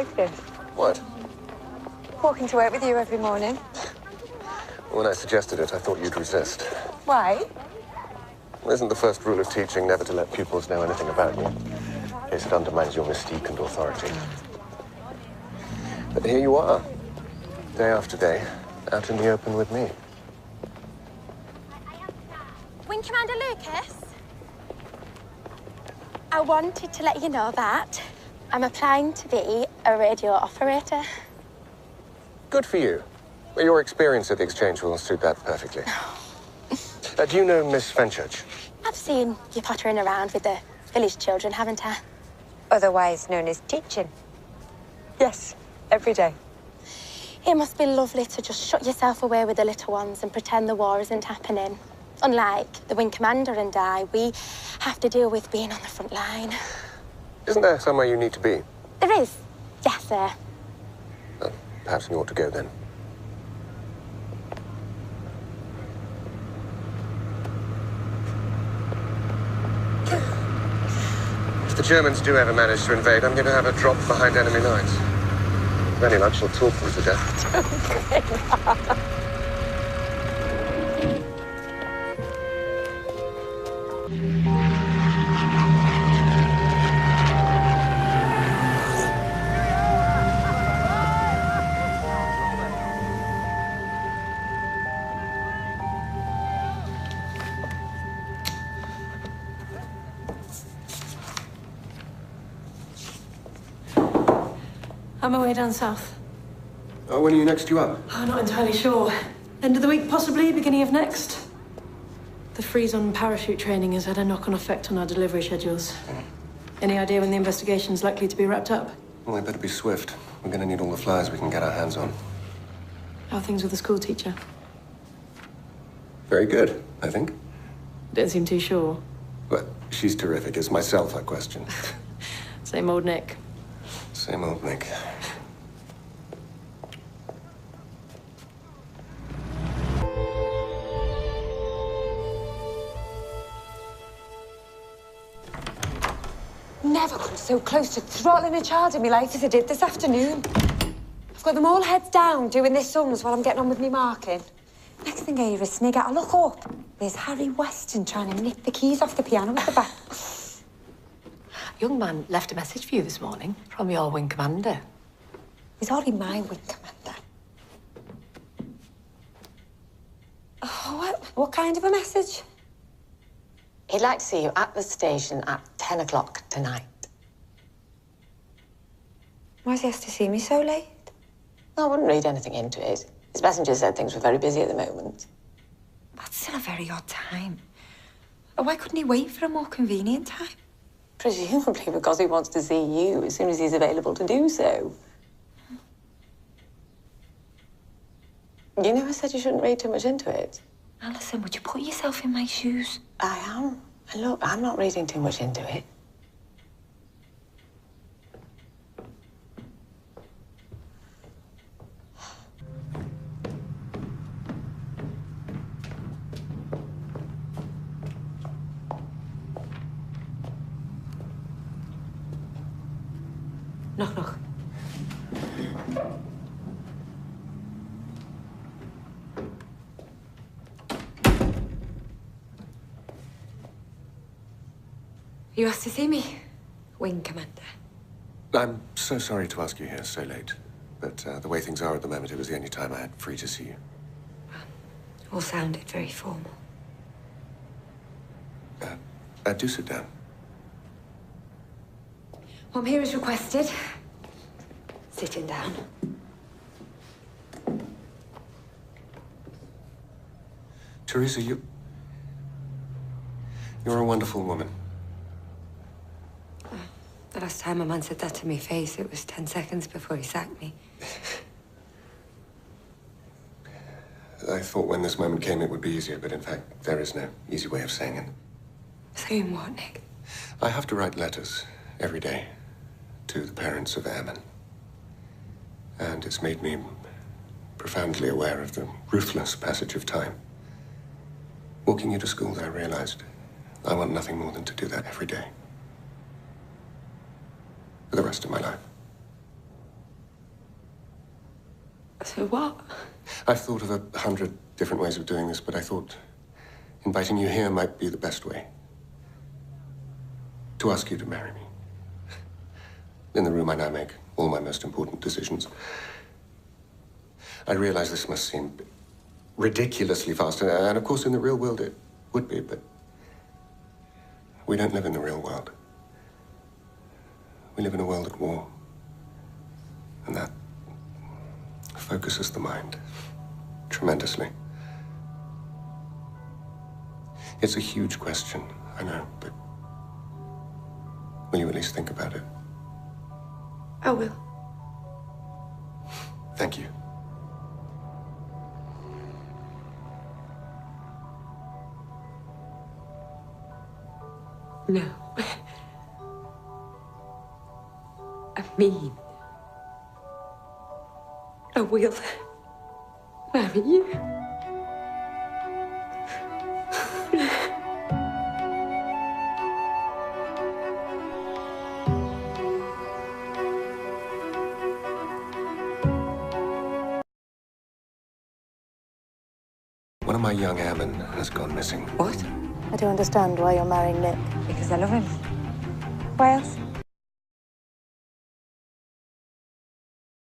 like this. What? Walking to work with you every morning. When I suggested it, I thought you'd resist. Why? Well, isn't the first rule of teaching never to let pupils know anything about you, in case it undermines your mystique and authority? But here you are, day after day, out in the open with me. Wing Commander Lucas, I wanted to let you know that I'm applying to be a radio operator. Good for you. Well, your experience at the exchange will suit that perfectly. Do you know Miss Fenchurch? I've seen you pottering around with the village children, haven't I? Otherwise known as teaching. Yes, every day. It must be lovely to just shut yourself away with the little ones and pretend the war isn't happening. Unlike the Wing Commander and I, we have to deal with being on the front line. Isn't there somewhere you need to be? There is. Yes, sir. Well, perhaps you ought to go then. If the Germans do ever manage to invade, I'm going to have a drop behind enemy lines. Very much she'll talk them to death. On my way down south. Oh, when are you next due up? Oh, not entirely sure. End of the week, possibly, beginning of next. The freeze on parachute training has had a knock-on effect on our delivery schedules. Any idea when the investigation's likely to be wrapped up? Well, they better be swift. We're going to need all the flyers we can get our hands on. How are things with the school teacher? Very good, I think. Don't seem too sure. But she's terrific. It's myself I question. Same old Nick. Same old Nick. Never come so close to throttling a child in my life as I did this afternoon. I've got them all heads down doing their sums while I'm getting on with me marking. Next thing I hear is snigger. I look up. There's Harry Weston trying to nip the keys off the piano at the back. Young man left a message for you this morning from your Wing Commander. He's already my Wing Commander. Oh, what kind of a message? He'd like to see you at the station at 10 o'clock tonight. Why does he have to see me so late? I wouldn't read anything into it. His messenger said things were very busy at the moment. That's still a very odd time. Why couldn't he wait for a more convenient time? Presumably because he wants to see you as soon as he's available to do so. You know, I said you shouldn't read too much into it. Alison, would you put yourself in my shoes? I am. And look, I'm not reading too much into it. Knock, knock. You asked to see me, Wing Commander. I'm so sorry to ask you here so late, but the way things are at the moment, it was the only time I had free to see you. All sounded very formal. Do sit down. What I'm here as requested. Sitting down. Teresa, you're a wonderful woman. The last time a man said that to me face, it was 10 seconds before he sacked me. I thought when this moment came it would be easier, but in fact, there is no easy way of saying it. Saying what, Nick? I have to write letters every day to the parents of airmen. And it's made me profoundly aware of the ruthless passage of time. Walking you to school, I realized I want nothing more than to do that every day. For the rest of my life. So what? I've thought of 100 different ways of doing this, but I thought inviting you here might be the best way. To ask you to marry me. In the room I now make all my most important decisions. I realize this must seem ridiculously fast, and of course in the real world it would be, but we don't live in the real world. We live in a world at war, and that focuses the mind tremendously. It's a huge question, I know, but will you at least think about it? I will. Thank you. No. I mean, I will marry you. One of my young airmen has gone missing. What? I don't understand why you're marrying Nick. Because I love him. Why else?